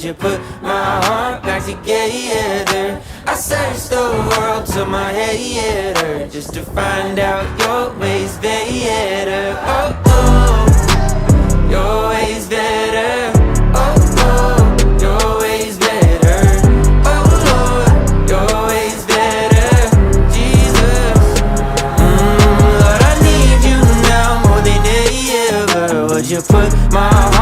you put my heart back together? I searched the world till my head hurt, just to find out your ways better. Oh, oh, your ways better. Oh, oh, your ways better. Oh, Lord, your ways better. Jesus, Lord, I need you now more than ever. Would you put my